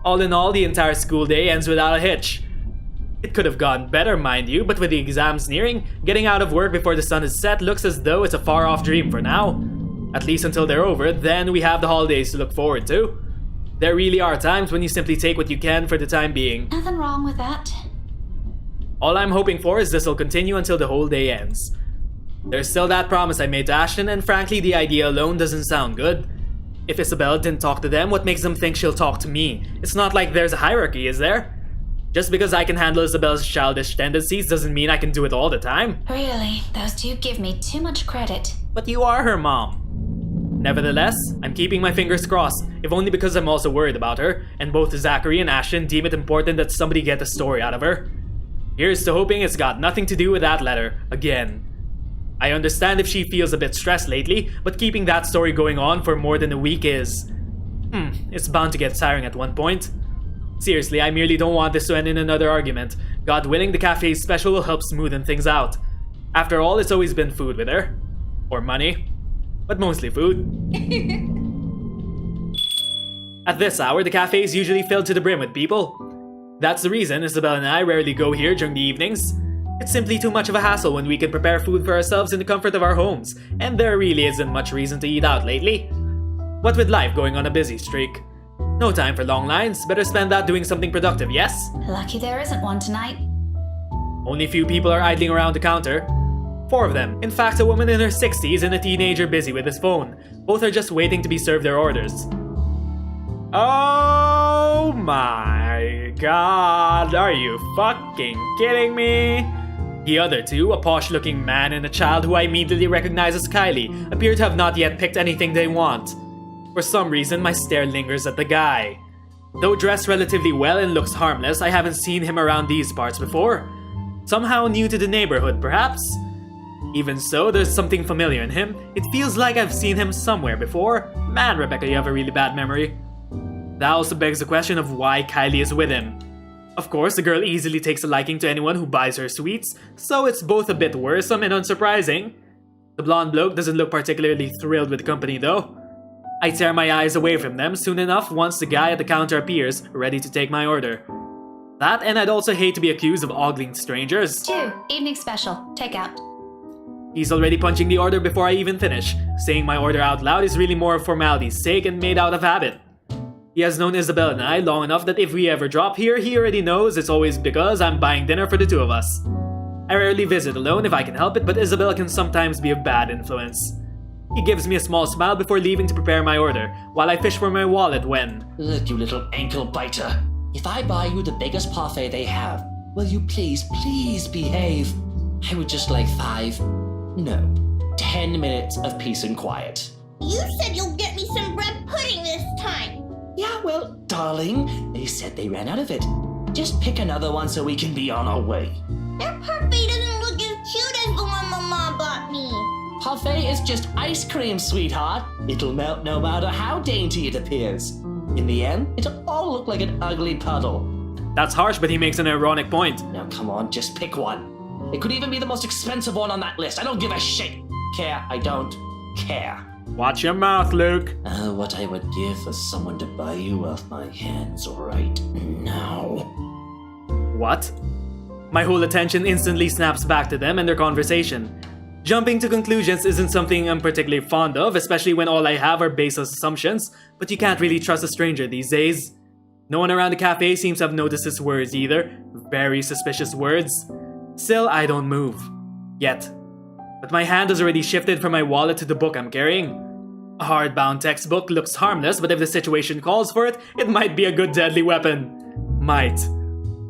All in all, the entire school day ends without a hitch. It could have gone better, mind you, but with the exams nearing, getting out of work before the sun is set looks as though it's a far-off dream for now. At least until they're over, then we have the holidays to look forward to. There really are times when you simply take what you can for the time being. Nothing wrong with that. All I'm hoping for is this will continue until the whole day ends. There's still that promise I made to Ashton, and frankly, the idea alone doesn't sound good. If Isabel didn't talk to them, what makes them think she'll talk to me? It's not like there's a hierarchy, is there? Just because I can handle Isabel's childish tendencies doesn't mean I can do it all the time. Really, those two give me too much credit. But you are her mom. Nevertheless, I'm keeping my fingers crossed, if only because I'm also worried about her, and both Zachary and Ashton deem it important that somebody get a story out of her. Here's to hoping it's got nothing to do with that letter, again. I understand if she feels a bit stressed lately, but keeping that story going on for more than a week is... it's bound to get tiring at one point. Seriously, I merely don't want this to end in another argument. God willing, the cafe's special will help smoothen things out. After all, it's always been food with her. Or money. But mostly food. At this hour, the cafe is usually filled to the brim with people. That's the reason Isabel and I rarely go here during the evenings. It's simply too much of a hassle when we can prepare food for ourselves in the comfort of our homes, and there really isn't much reason to eat out lately. What with life going on a busy streak. No time for long lines, better spend that doing something productive, yes? Lucky there isn't one tonight. Only few people are idling around the counter. 4 of them. In fact, a woman in her 60s and a teenager busy with his phone. Both are just waiting to be served their orders. Oh my god, are you fucking kidding me? The other 2, a posh-looking man and a child who I immediately recognize as Kylie, appear to have not yet picked anything they want. For some reason, my stare lingers at the guy. Though dressed relatively well and looks harmless, I haven't seen him around these parts before. Somehow new to the neighborhood, perhaps? Even so, there's something familiar in him. It feels like I've seen him somewhere before. Man, Rebecca, you have a really bad memory. That also begs the question of why Kylie is with him. Of course, the girl easily takes a liking to anyone who buys her sweets, so it's both a bit worrisome and unsurprising. The blonde bloke doesn't look particularly thrilled with the company though. I tear my eyes away from them soon enough once the guy at the counter appears, ready to take my order. That, and I'd also hate to be accused of ogling strangers. 2, evening special, takeout. He's already punching the order before I even finish. Saying my order out loud is really more of formality's sake and made out of habit. He has known Isabel and I long enough that if we ever drop here, he already knows it's always because I'm buying dinner for the 2 of us. I rarely visit alone if I can help it, but Isabel can sometimes be a bad influence. He gives me a small smile before leaving to prepare my order, while I fish for my wallet when... Look, you little ankle biter. If I buy you the biggest parfait they have, will you please behave? I would just like 10 minutes of peace and quiet. You said you'll get me some bread pudding this time. Yeah, well, darling, they said they ran out of it. Just pick another one so we can be on our way. Their parfait doesn't look as cute as the one Mama bought me. Parfait is just ice cream, sweetheart. It'll melt no matter how dainty it appears. In the end, it'll all look like an ugly puddle. That's harsh, but he makes an ironic point. Now come on, just pick one. It could even be the most expensive one on that list. I don't give a shit. I don't care. Watch your mouth, Luke. What I would give for someone to buy you off my hands right now. What? My whole attention instantly snaps back to them and their conversation. Jumping to conclusions isn't something I'm particularly fond of, especially when all I have are baseless assumptions, but you can't really trust a stranger these days. No one around the cafe seems to have noticed his words either. Very suspicious words. Still, I don't move. Yet. But my hand has already shifted from my wallet to the book I'm carrying. A hardbound textbook looks harmless, but if the situation calls for it, it might be a good deadly weapon. Might.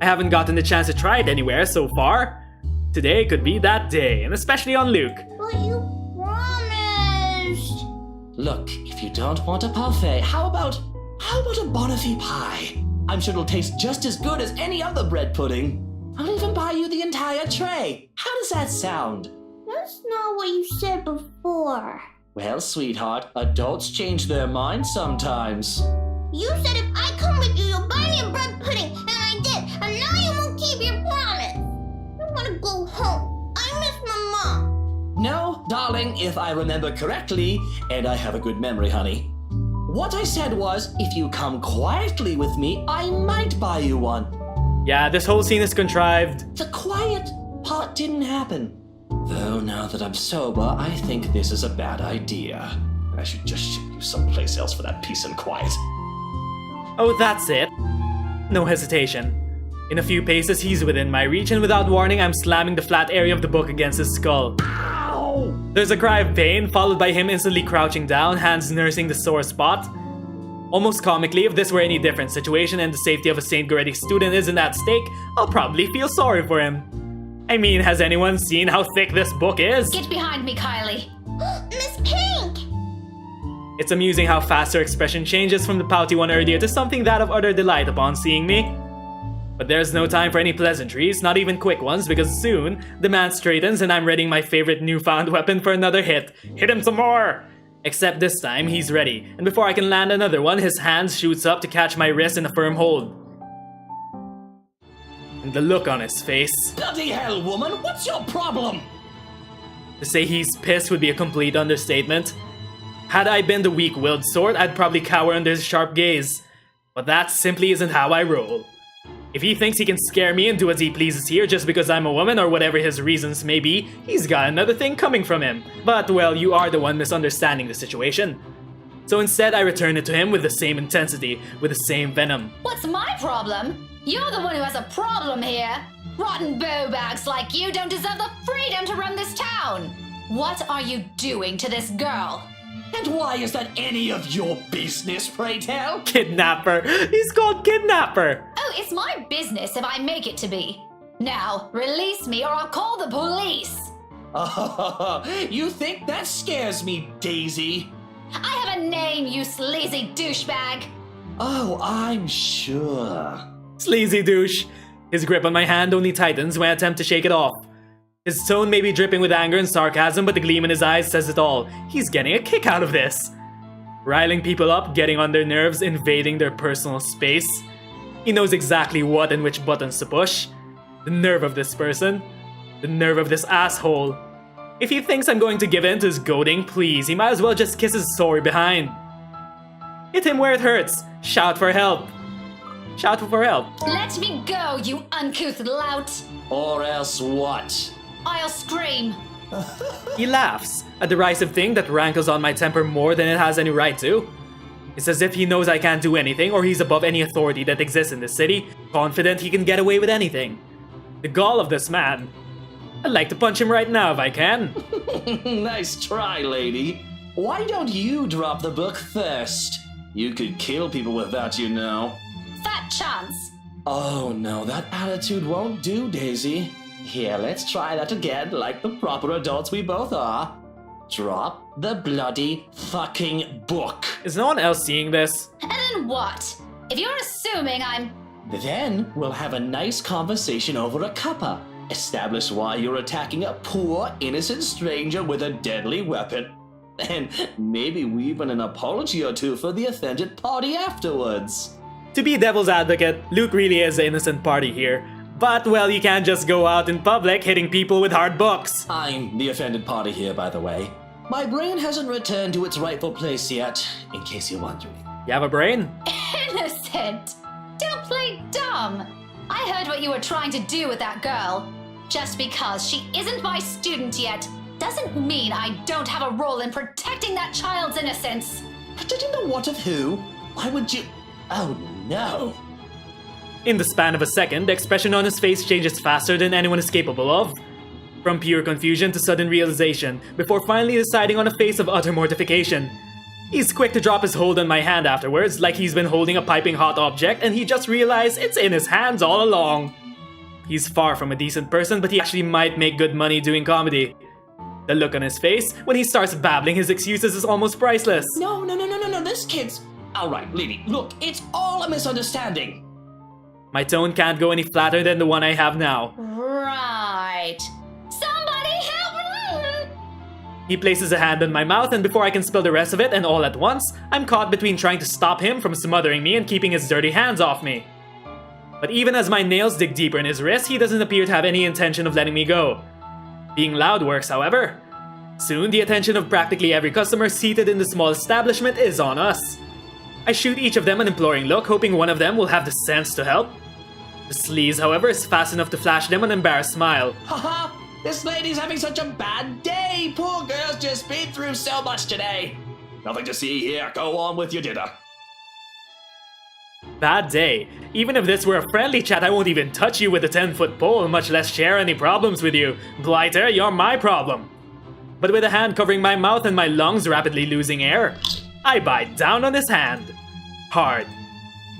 I haven't gotten the chance to try it anywhere so far. Today could be that day, and especially on Luke. But you promised. Look, if you don't want a parfait, how about a Bonifay pie? I'm sure it'll taste just as good as any other bread pudding. I'll even buy you the entire tray. How does that sound? That's not what you said before. Well, sweetheart, adults change their minds sometimes. You said if I come with you, you'll buy me a bread pudding, and I did, and now you won't keep your promise. I want to go home. I miss my mom. No, darling, if I remember correctly, and I have a good memory, honey. What I said was, if you come quietly with me, I might buy you one. Yeah, this whole scene is contrived. The quiet part didn't happen. Though now that I'm sober, I think this is a bad idea. I should just ship you someplace else for that peace and quiet. Oh, that's it. No hesitation. In a few paces, he's within my reach, and without warning, I'm slamming the flat area of the book against his skull. Ow! There's a cry of pain, followed by him instantly crouching down, hands nursing the sore spot. Almost comically, if this were any different situation and the safety of a St. Goretti student isn't at stake, I'll probably feel sorry for him. I mean, has anyone seen how thick this book is? Get behind me, Kylie. Miss Pink! It's amusing how fast her expression changes from the pouty one earlier to something that of utter delight upon seeing me. But there's no time for any pleasantries, not even quick ones, because soon, the man straightens and I'm readying my favorite newfound weapon for another hit. Hit him some more! Except this time, he's ready, and before I can land another one, his hand shoots up to catch my wrist in a firm hold. And the look on his face. Bloody hell, woman, what's your problem? To say he's pissed would be a complete understatement. Had I been the weak-willed sort, I'd probably cower under his sharp gaze. But that simply isn't how I roll. If he thinks he can scare me and do as he pleases here just because I'm a woman or whatever his reasons may be, he's got another thing coming from him. But, well, you are the one misunderstanding the situation. So instead, I return it to him with the same intensity, with the same venom. What's my problem? You're the one who has a problem here. Rotten bowbags like you don't deserve the freedom to run this town. What are you doing to this girl? And why is that any of your business, pray tell? Kidnapper! He's called Kidnapper! Oh, it's my business if I make it to be. Now, release me or I'll call the police. Oh, you think that scares me, Daisy? I have a name, you sleazy douchebag. Oh, I'm sure. Sleazy douche. His grip on my hand only tightens when I attempt to shake it off. His tone may be dripping with anger and sarcasm, but the gleam in his eyes says it all. He's getting a kick out of this. Riling people up, getting on their nerves, invading their personal space. He knows exactly what and which buttons to push. The nerve of this person. The nerve of this asshole. If he thinks I'm going to give in to his goading, please, he might as well just kiss his sorry behind. Hit him where it hurts. Shout for help. Shout for help. Let me go, you uncouth lout. Or else what? I'll scream. He laughs, a derisive thing that rankles on my temper more than it has any right to. It's as if he knows I can't do anything or he's above any authority that exists in this city, confident he can get away with anything. The gall of this man. I'd like to punch him right now if I can. Nice try, lady. Why don't you drop the book first? You could kill people with that, you know. Fat chance. Oh no, that attitude won't do, Daisy. Here, let's try that again, like the proper adults we both are. Drop the bloody fucking book. Is no one else seeing this? And then what? If you're assuming I'm... Then we'll have a nice conversation over a cuppa. Establish why you're attacking a poor, innocent stranger with a deadly weapon. And maybe weave in an apology or two for the offended party afterwards. To be devil's advocate, Luke really is the innocent party here. But, well, you can't just go out in public hitting people with hard books. I'm the offended party here, by the way. My brain hasn't returned to its rightful place yet, in case you're wondering. You have a brain? Innocent. Don't play dumb. I heard what you were trying to do with that girl. Just because she isn't my student yet doesn't mean I don't have a role in protecting that child's innocence. Protecting the what of who? Why would you... Oh no. In the span of a second, the expression on his face changes faster than anyone is capable of. From pure confusion to sudden realization, before finally deciding on a face of utter mortification. He's quick to drop his hold on my hand afterwards, like he's been holding a piping hot object and he just realized it's in his hands all along. He's far from a decent person, but he actually might make good money doing comedy. The look on his face when he starts babbling his excuses is almost priceless. No, this kid's... Alright, lady, look, it's all a misunderstanding. My tone can't go any flatter than the one I have now. Right. Somebody help me! He places a hand on my mouth, and before I can spill the rest of it, and all at once, I'm caught between trying to stop him from smothering me and keeping his dirty hands off me. But even as my nails dig deeper in his wrist, he doesn't appear to have any intention of letting me go. Being loud works, however. Soon, the attention of practically every customer seated in the small establishment is on us. I shoot each of them an imploring look, hoping one of them will have the sense to help. The sleaze, however, is fast enough to flash them an embarrassed smile. Haha! This lady's having such a bad day! Poor girl's just been through so much today! Nothing to see here, go on with your dinner. Bad day. Even if this were a friendly chat, I won't even touch you with a 10-foot pole, much less share any problems with you. Blighter, you're my problem. But with a hand covering my mouth and my lungs rapidly losing air, I bite down on his hand. Hard.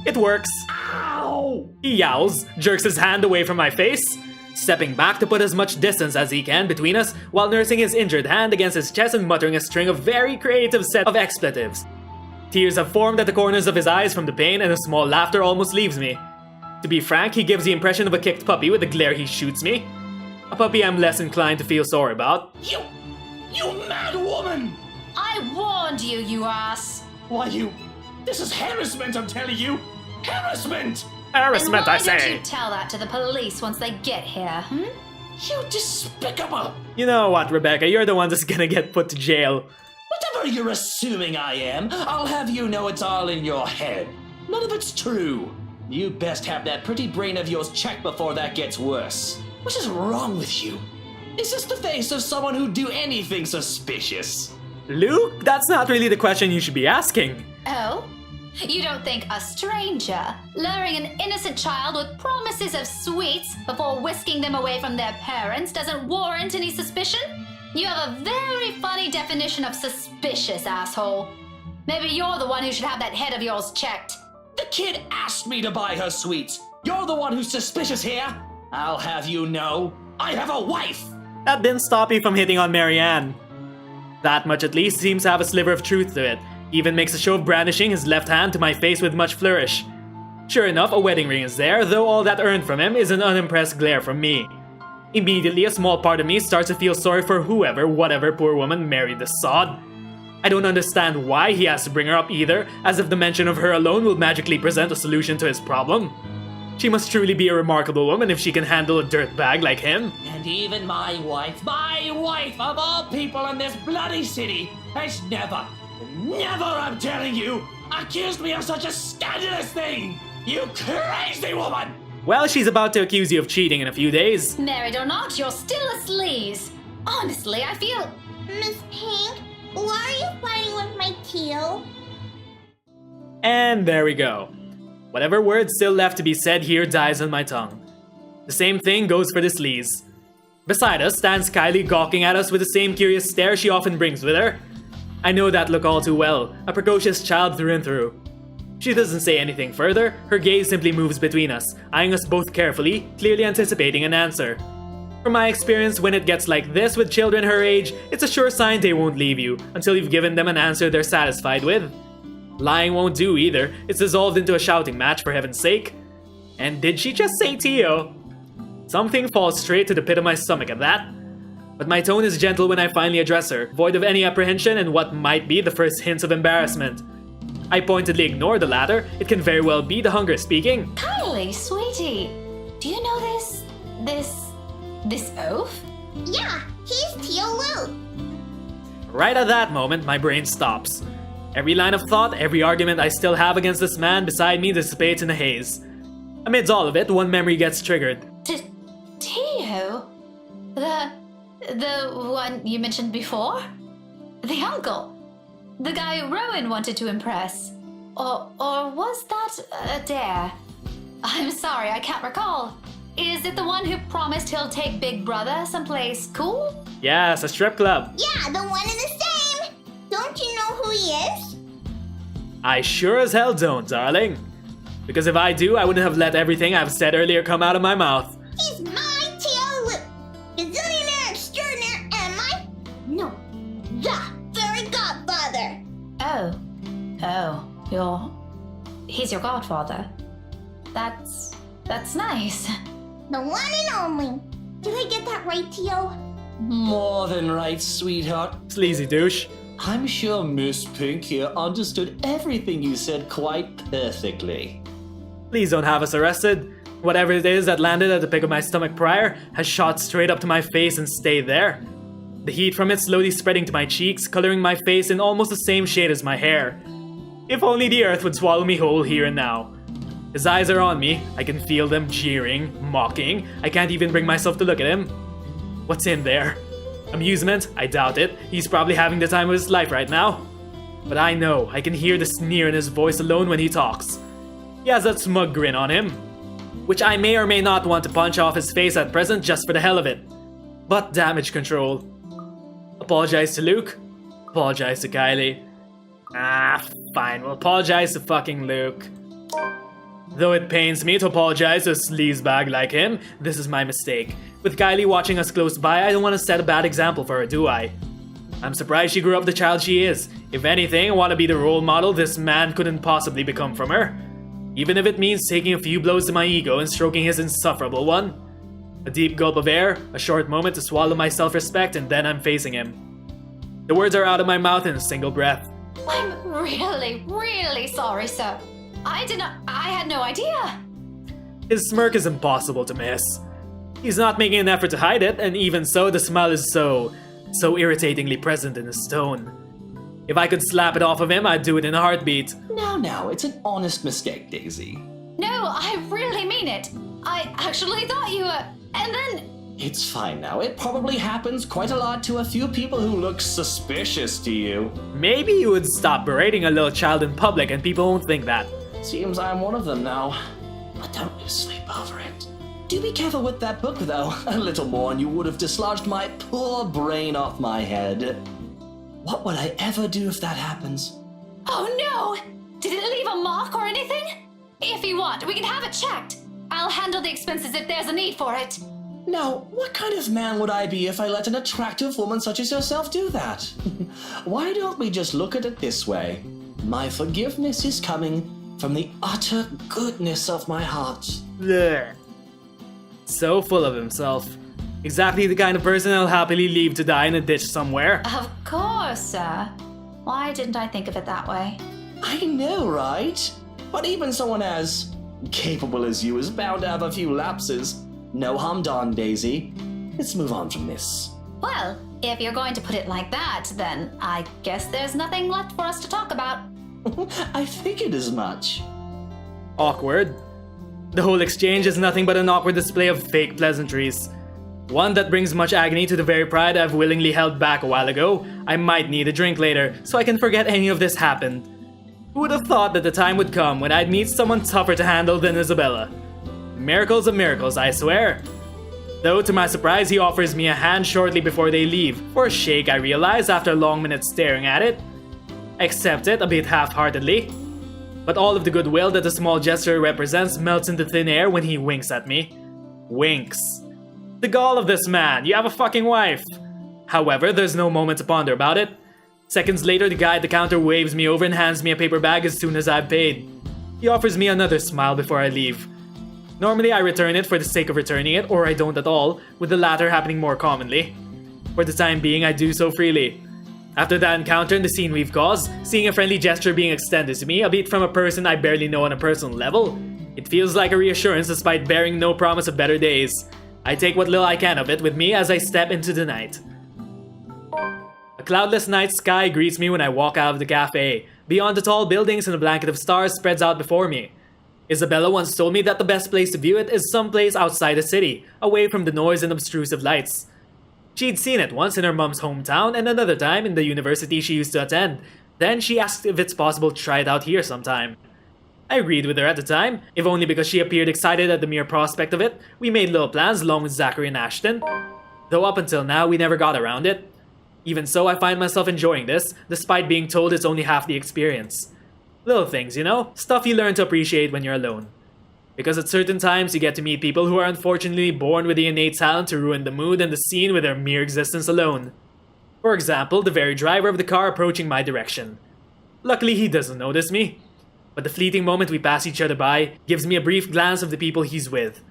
It works. Ow! He yowls, jerks his hand away from my face, stepping back to put as much distance as he can between us while nursing his injured hand against his chest and muttering a string of very creative set of expletives. Tears have formed at the corners of his eyes from the pain, and a small laughter almost leaves me. To be frank, he gives the impression of a kicked puppy with the glare he shoots me. A puppy I'm less inclined to feel sorry about. You mad woman! I warned you, you ass. Why this is harassment, I'm telling you! Harassment! Harassment, I And why don't say! you tell that to the police once they get here, hmm? You despicable! You know what, Rebecca, you're the one that's gonna get put to jail. Whatever you're assuming I am, I'll have you know it's all in your head. None of it's true. You best have that pretty brain of yours checked before that gets worse. What is wrong with you? Is this the face of someone who'd do anything suspicious? Luke, that's not really the question you should be asking. Oh? You don't think a stranger luring an innocent child with promises of sweets before whisking them away from their parents doesn't warrant any suspicion? You have a very funny definition of suspicious, asshole. Maybe you're the one who should have that head of yours checked. The kid asked me to buy her sweets. You're the one who's suspicious here. I'll have you know, I have a wife. That didn't stop you from hitting on Marianne. That much at least seems to have a sliver of truth to it. He even makes a show of brandishing his left hand to my face with much flourish. Sure enough, a wedding ring is there, though all that earned from him is an unimpressed glare from me. Immediately, a small part of me starts to feel sorry for whatever poor woman married the sod. I don't understand why he has to bring her up either, as if the mention of her alone will magically present a solution to his problem. She must truly be a remarkable woman if she can handle a dirtbag like him. And even my wife of all people in this bloody city, has never, I'm telling you, accused me of such a scandalous thing! You crazy woman! Well, she's about to accuse you of cheating in a few days. Married or not, you're still a sleaze. Honestly, I feel... Miss Pink, why are you fighting with my tail? And there we go. Whatever word still left to be said here dies on my tongue. The same thing goes for the sleaze. Beside us stands Kylie gawking at us with the same curious stare she often brings with her. I know that look all too well, a precocious child through and through. She doesn't say anything further, her gaze simply moves between us, eyeing us both carefully, clearly anticipating an answer. From my experience, when it gets like this with children her age, it's a sure sign they won't leave you until you've given them an answer they're satisfied with. Lying won't do either, it's dissolved into a shouting match for heaven's sake. And did she just say Tio? Something falls straight to the pit of my stomach at that. But my tone is gentle when I finally address her, void of any apprehension and what might be the first hints of embarrassment. I pointedly ignore the latter, it can very well be the hunger speaking. Kylie, sweetie, do you know this oaf? Yeah, he's Tio Luke. Right at that moment, my brain stops. Every line of thought, every argument I still have against this man beside me dissipates in the haze. Amidst all of it, one memory gets triggered. Tio? The one you mentioned before? The uncle? The guy Rowan wanted to impress? Or was that a dare? I'm sorry, I can't recall. Is it the one who promised he'll take Big Brother someplace cool? Yes, a strip club. Yeah, the one and the same. Don't you know who he is? I sure as hell don't, darling. Because if I do, I wouldn't have let everything I've said earlier come out of my mouth. He's my Tio Luke. Gazillionaire extraordinaire the fairy godfather. He's your godfather. That's nice. The one and only. Did I get that right, Tio? More than right, sweetheart. Sleazy douche. I'm sure Miss Pink here understood everything you said quite perfectly. Please don't have us arrested. Whatever it is that landed at the pit of my stomach prior has shot straight up to my face and stayed there. The heat from it slowly spreading to my cheeks, coloring my face in almost the same shade as my hair. If only the earth would swallow me whole here and now. His eyes are on me. I can feel them jeering, mocking. I can't even bring myself to look at him. What's in there? Amusement? I doubt it. He's probably having the time of his life right now. But I know, I can hear the sneer in his voice alone when he talks. He has that smug grin on him, which I may or may not want to punch off his face at present just for the hell of it. But damage control. Apologize to Luke. Apologize to Kylie. Fine, we'll apologize to fucking Luke. Though it pains me to apologize to a sleazebag like him, this is my mistake. With Kylie watching us close by, I don't want to set a bad example for her, do I? I'm surprised she grew up the child she is. If anything, I want to be the role model this man couldn't possibly become from her. Even if it means taking a few blows to my ego and stroking his insufferable one. A deep gulp of air, a short moment to swallow my self-respect, and then I'm facing him. The words are out of my mouth in a single breath. I'm really, really sorry, sir. I had no idea. His smirk is impossible to miss. He's not making an effort to hide it, and even so, the smile is so irritatingly present in his tone. If I could slap it off of him, I'd do it in a heartbeat. Now, it's an honest mistake, Daisy. No, I really mean it. I actually thought you were... And then... It's fine now. It probably happens quite a lot to a few people who look suspicious to you. Maybe you would stop berating a little child in public and people won't think that. Seems I'm one of them now. But don't lose sleep over it. Do be careful with that book, though. A little more and you would have dislodged my poor brain off my head. What would I ever do if that happens? Oh no! Did it leave a mark or anything? If you want, we can have it checked. I'll handle the expenses if there's a need for it. Now, what kind of man would I be if I let an attractive woman such as yourself do that? Why don't we just look at it this way? My forgiveness is coming from the utter goodness of my heart. Blech. So full of himself. Exactly the kind of person I'll happily leave to die in a ditch somewhere. Of course, sir. Why didn't I think of it that way? I know, right? But even someone as capable as you is bound to have a few lapses. No harm done, Daisy. Let's move on from this. Well, if you're going to put it like that, then I guess there's nothing left for us to talk about. I figured as much. Awkward. The whole exchange is nothing but an awkward display of fake pleasantries. One that brings much agony to the very pride I've willingly held back a while ago. I might need a drink later, so I can forget any of this happened. Who would have thought that the time would come when I'd meet someone tougher to handle than Isabella? Miracles of miracles, I swear. Though, to my surprise, he offers me a hand shortly before they leave. For a shake, I realize after a long minute staring at it. I accept it, a bit half-heartedly. But all of the goodwill that the small gesture represents melts into thin air when he winks at me. Winks. The gall of this man, you have a fucking wife. However, there's no moment to ponder about it. Seconds later, the guy at the counter waves me over and hands me a paper bag as soon as I've paid. He offers me another smile before I leave. Normally I return it for the sake of returning it, or I don't at all, with the latter happening more commonly. For the time being, I do so freely. After that encounter and the scene we've caused, seeing a friendly gesture being extended to me, albeit from a person I barely know on a personal level, it feels like a reassurance despite bearing no promise of better days. I take what little I can of it with me as I step into the night. A cloudless night sky greets me when I walk out of the cafe. Beyond the tall buildings and a blanket of stars spreads out before me. Isabella once told me that the best place to view it is someplace outside the city, away from the noise and obtrusive lights. She'd seen it once in her mom's hometown and another time in the university she used to attend. Then she asked if it's possible to try it out here sometime. I agreed with her at the time, if only because she appeared excited at the mere prospect of it. We made little plans along with Zachary and Ashton. Though up until now, we never got around it. Even so, I find myself enjoying this, despite being told it's only half the experience. Little things, you know? Stuff you learn to appreciate when you're alone. Because at certain times, you get to meet people who are unfortunately born with the innate talent to ruin the mood and the scene with their mere existence alone. For example, the very driver of the car approaching my direction. Luckily, he doesn't notice me. But the fleeting moment we pass each other by gives me a brief glance of the people he's with.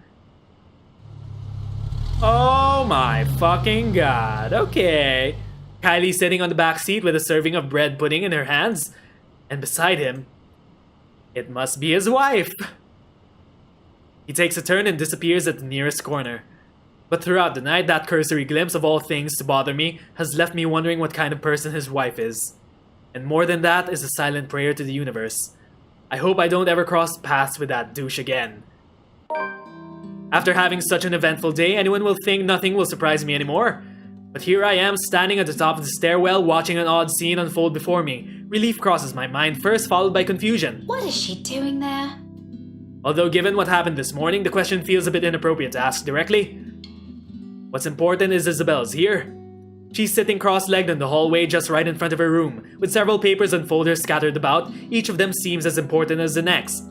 Oh my fucking god, okay. Kylie sitting on the back seat with a serving of bread pudding in her hands. And beside him, it must be his wife. He takes a turn and disappears at the nearest corner. But throughout the night, that cursory glimpse of all things to bother me has left me wondering what kind of person his wife is. And more than that is a silent prayer to the universe. I hope I don't ever cross paths with that douche again. After having such an eventful day, anyone will think nothing will surprise me anymore. But here I am, standing at the top of the stairwell, watching an odd scene unfold before me. Relief crosses my mind first, followed by confusion. What is she doing there? Although given what happened this morning, the question feels a bit inappropriate to ask directly. What's important is Isabel's here. She's sitting cross-legged in the hallway just right in front of her room, with several papers and folders scattered about. Each of them seems as important as the next.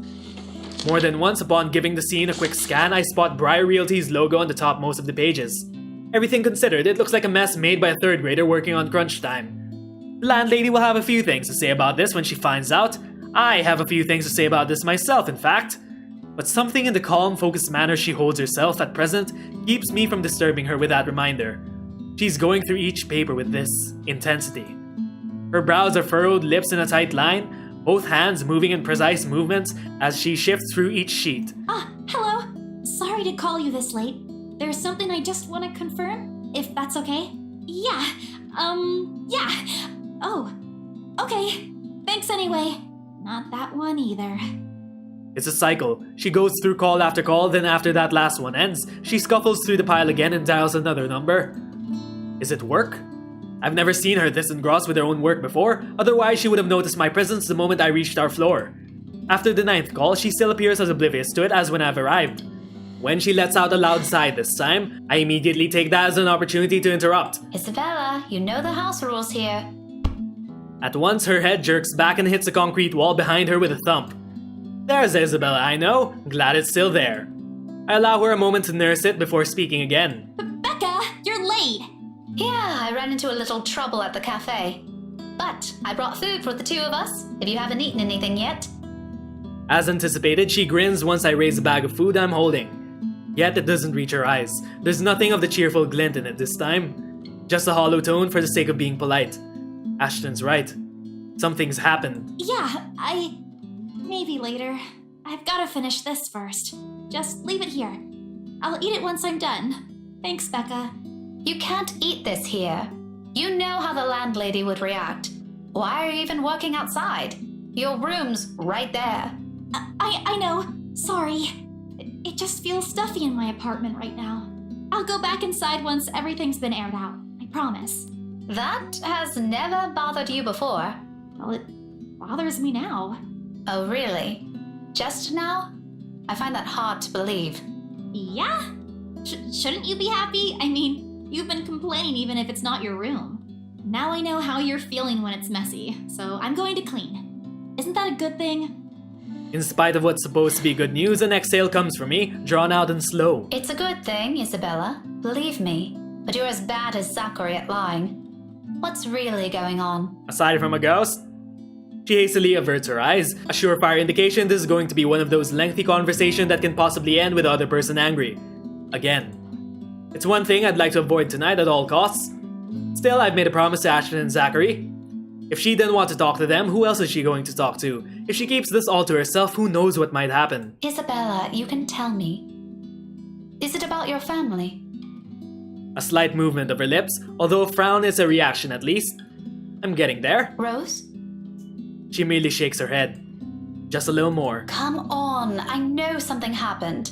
More than once, upon giving the scene a quick scan, I spot Briar Realty's logo on the top most of the pages. Everything considered, it looks like a mess made by a third grader working on crunch time. The landlady will have a few things to say about this when she finds out. I have a few things to say about this myself, in fact. But something in the calm, focused manner she holds herself at present keeps me from disturbing her with that reminder. She's going through each paper with this intensity. Her brows are furrowed, lips in a tight line, both hands moving in precise movements as she shifts through each sheet. Hello. Sorry to call you this late. There's something I just want to confirm, if that's okay. Yeah. Oh, okay. Thanks anyway. Not that one either. It's a cycle. She goes through call after call, then after that last one ends, she scuffles through the pile again and dials another number. Is it work? I've never seen her this engrossed with her own work before, otherwise she would have noticed my presence the moment I reached our floor. After the 9th call, she still appears as oblivious to it as when I've arrived. When she lets out a loud sigh this time, I immediately take that as an opportunity to interrupt. Isabella, you know the house rules here. At once, her head jerks back and hits the concrete wall behind her with a thump. There's Isabella, I know. Glad it's still there. I allow her a moment to nurse it before speaking again. Becca, you're late. Yeah, I ran into a little trouble at the cafe. But I brought food for the two of us, if you haven't eaten anything yet. As anticipated, she grins once I raise the bag of food I'm holding. Yet it doesn't reach her eyes. There's nothing of the cheerful glint in it this time. Just a hollow tone for the sake of being polite. Ashton's right. Something's happened. Yeah, maybe later. I've gotta finish this first. Just leave it here. I'll eat it once I'm done. Thanks, Becca. You can't eat this here. You know how the landlady would react. Why are you even working outside? Your room's right there. I know. Sorry. It just feels stuffy in my apartment right now. I'll go back inside once everything's been aired out. I promise. That has never bothered you before. Well, it bothers me now. Oh, really? Just now? I find that hard to believe. Yeah? Shouldn't you be happy? I mean, you've been complaining even if it's not your room. Now I know how you're feeling when it's messy, so I'm going to clean. Isn't that a good thing? In spite of what's supposed to be good news, an exhale comes from me, drawn out and slow. It's a good thing, Isabella. Believe me. But you're as bad as Zachary at lying. What's really going on? Aside from a ghost? She hastily averts her eyes, a surefire indication this is going to be one of those lengthy conversations that can possibly end with the other person angry. Again. It's one thing I'd like to avoid tonight at all costs. Still, I've made a promise to Ashton and Zachary. If she didn't want to talk to them, who else is she going to talk to? If she keeps this all to herself, who knows what might happen? Isabella, you can tell me. Is it about your family? A slight movement of her lips, although a frown is a reaction at least. I'm getting there. Rose? She merely shakes her head. Just a little more. Come on, I know something happened.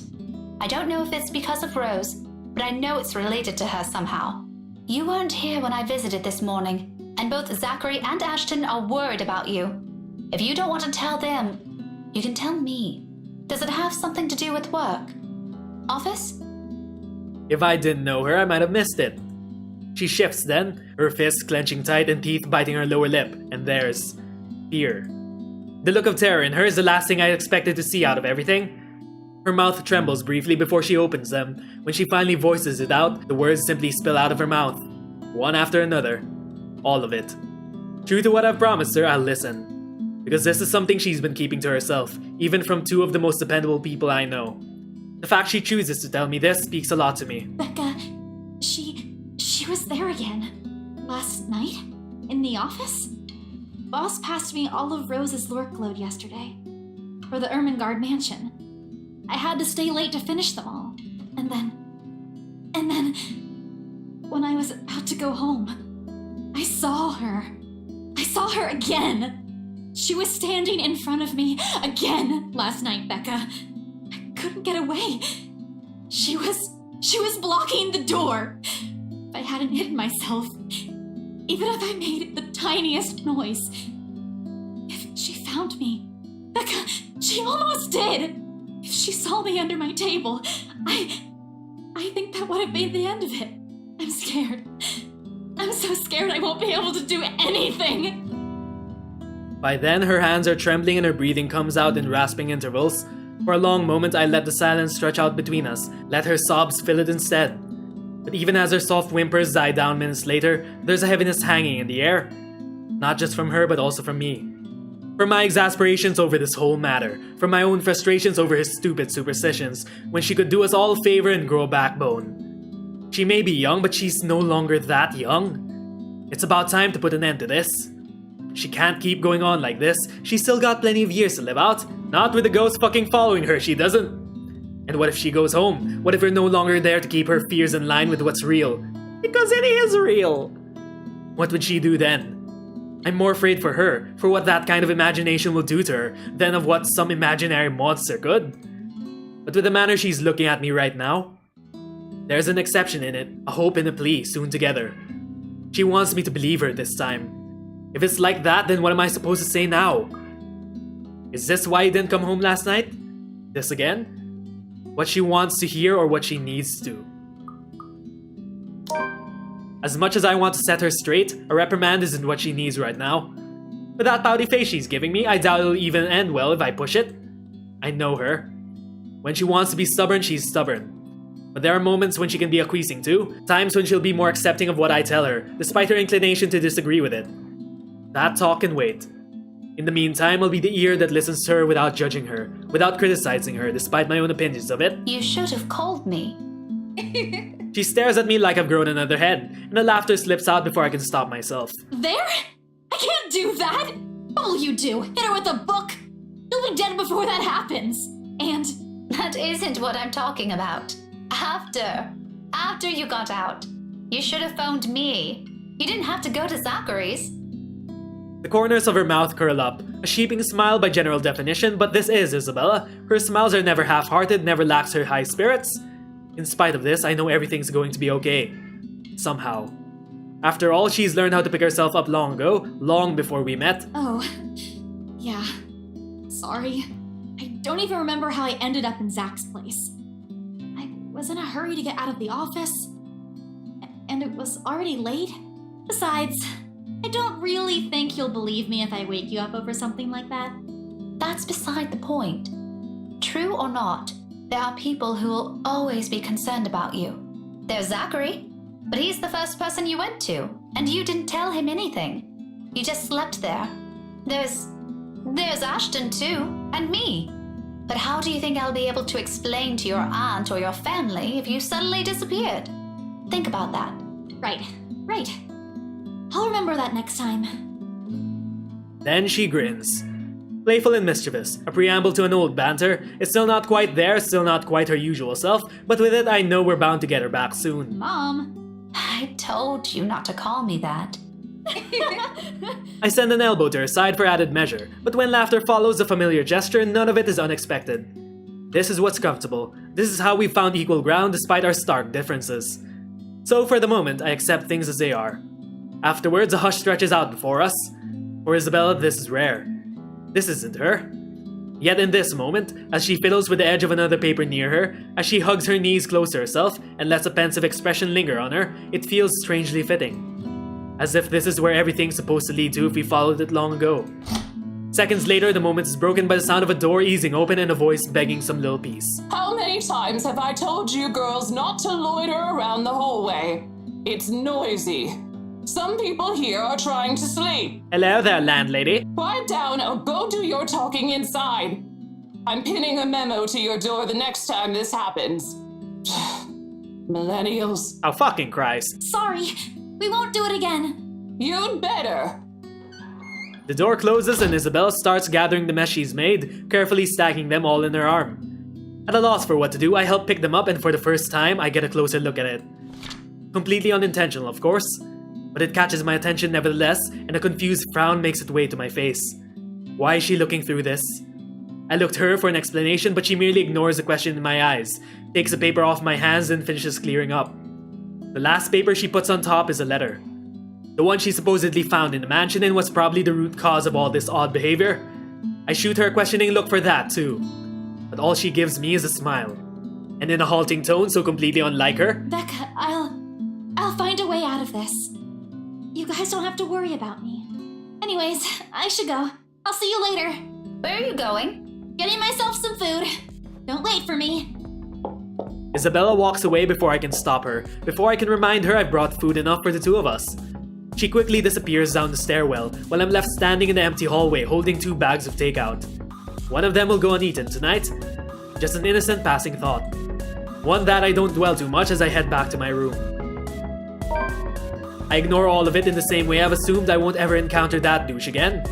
I don't know if it's because of Rose, but I know it's related to her somehow. You weren't here when I visited this morning, and both Zachary and Ashton are worried about you. If you don't want to tell them, you can tell me. Does it have something to do with work? Office? If I didn't know her, I might have missed it. She shifts then, her fists clenching tight and teeth biting her lower lip, and there's fear. The look of terror in her is the last thing I expected to see out of everything. Her mouth trembles briefly before she opens them. When she finally voices it out, the words simply spill out of her mouth. One after another. All of it. True to what I've promised her, I'll listen. Because this is something she's been keeping to herself, even from two of the most dependable people I know. The fact she chooses to tell me this speaks a lot to me. Becca, she was there again. Last night? In the office? Boss passed me all of Rose's lurk load yesterday. For the Ermengarde mansion. I had to stay late to finish them all. And then... when I was about to go home, I saw her. I saw her again. She was standing in front of me again last night, Becca. I couldn't get away. She was blocking the door. If I hadn't hidden myself, even if I made the tiniest noise, if she found me, Becca, she almost did. If she saw me under my table, I think that would have been the end of it. I'm scared. I'm so scared I won't be able to do anything. By then, her hands are trembling and her breathing comes out in rasping intervals. For a long moment, I let the silence stretch out between us, let her sobs fill it instead. But even as her soft whimpers die down minutes later, there's a heaviness hanging in the air. Not just from her, but also from me. From my exasperations over this whole matter, from my own frustrations over his stupid superstitions, when she could do us all a favor and grow a backbone. She may be young, but she's no longer that young. It's about time to put an end to this. She can't keep going on like this. She's still got plenty of years to live out. Not with the ghost fucking following her, she doesn't. And what if she goes home? What if we're no longer there to keep her fears in line with what's real? Because it is real! What would she do then? I'm more afraid for her, for what that kind of imagination will do to her, than of what some imaginary monster could. But with the manner she's looking at me right now, there's an exception in it, a hope and a plea sewn together. She wants me to believe her this time. If it's like that, then what am I supposed to say now? Is this why you didn't come home last night? This again? What she wants to hear or what she needs to? As much as I want to set her straight, a reprimand isn't what she needs right now. With that pouty face she's giving me, I doubt it'll even end well if I push it. I know her. When she wants to be stubborn, she's stubborn. But there are moments when she can be acquiescing too, times when she'll be more accepting of what I tell her, despite her inclination to disagree with it. That talk can wait. In the meantime, I'll be the ear that listens to her without judging her, without criticizing her, despite my own opinions of it. You should have called me. She stares at me like I've grown another head, and the laughter slips out before I can stop myself. There? I can't do that! What will you do? Hit her with a book? You'll be dead before that happens. And That isn't what I'm talking about. After you got out, you should have phoned me. You didn't have to go to Zachary's. The corners of her mouth curl up, a sheeping smile by general definition, but this is Isabella. Her smiles are never half-hearted, never lacks her high spirits. In spite of this, I know everything's going to be okay. Somehow. After all, she's learned how to pick herself up long ago, long before we met. oh, yeah. Sorry. I don't even remember how I ended up in Zach's place. I was in a hurry to get out of the office, and it was already late. Besides, I don't really think you'll believe me if I wake you up over something like that. That's beside the point. True or not, there are people who will always be concerned about you. There's Zachary, but he's the first person you went to, and you didn't tell him anything. You just slept there. There's Ashton too, and me. But how do you think I'll be able to explain to your aunt or your family if you suddenly disappeared? Think about that. Right. I'll remember that next time. Then she grins. Playful and mischievous, a preamble to an old banter. It's still not quite there, still not quite her usual self, but with it I know we're bound to get her back soon. Mom. I told you not to call me that. I send an elbow to her side for added measure, but when laughter follows a familiar gesture, none of it is unexpected. This is what's comfortable. This is how we've found equal ground despite our stark differences. So for the moment, I accept things as they are. Afterwards, a hush stretches out before us. For Isabella, this is rare. This isn't her. Yet in this moment, as she fiddles with the edge of another paper near her, as she hugs her knees close to herself and lets a pensive expression linger on her, it feels strangely fitting. As if this is where everything's supposed to lead to if we followed it long ago. Seconds later, the moment is broken by the sound of a door easing open and a voice begging some little piece. How many times have I told you girls not to loiter around the hallway? It's noisy. Some people here are trying to sleep. Hello there, landlady. Quiet down or go do your talking inside. I'm pinning a memo to your door the next time this happens. Millennials. Oh, fucking Christ. Sorry. We won't do it again. You'd better. The door closes and Isabella starts gathering the mess she's made, carefully stacking them all in her arm. At a loss for what to do, I help pick them up and for the first time, I get a closer look at it. Completely unintentional, of course. but it catches my attention nevertheless, and a confused frown makes its way to my face. Why is she looking through this? I look to her for an explanation, but she merely ignores the question in my eyes, takes the paper off my hands, and finishes clearing up. The last paper she puts on top is a letter. The one she supposedly found in the mansion and was probably the root cause of all this odd behavior. I shoot her a questioning look for that too, but all she gives me is a smile. And in a halting tone so completely unlike her, Becca, I'll find a way out of this. You guys don't have to worry about me. Anyways, I should go. I'll see you later. Where are you going? Getting myself some food. Don't wait for me. Isabella walks away before I can stop her, before I can remind her I've brought food enough for the two of us. She quickly disappears down the stairwell, while I'm left standing in the empty hallway holding 2 bags of takeout. One of them will go uneaten tonight. Just an innocent passing thought. One that I don't dwell too much as I head back to my room. I ignore all of it in the same way I've assumed I won't ever encounter that douche again.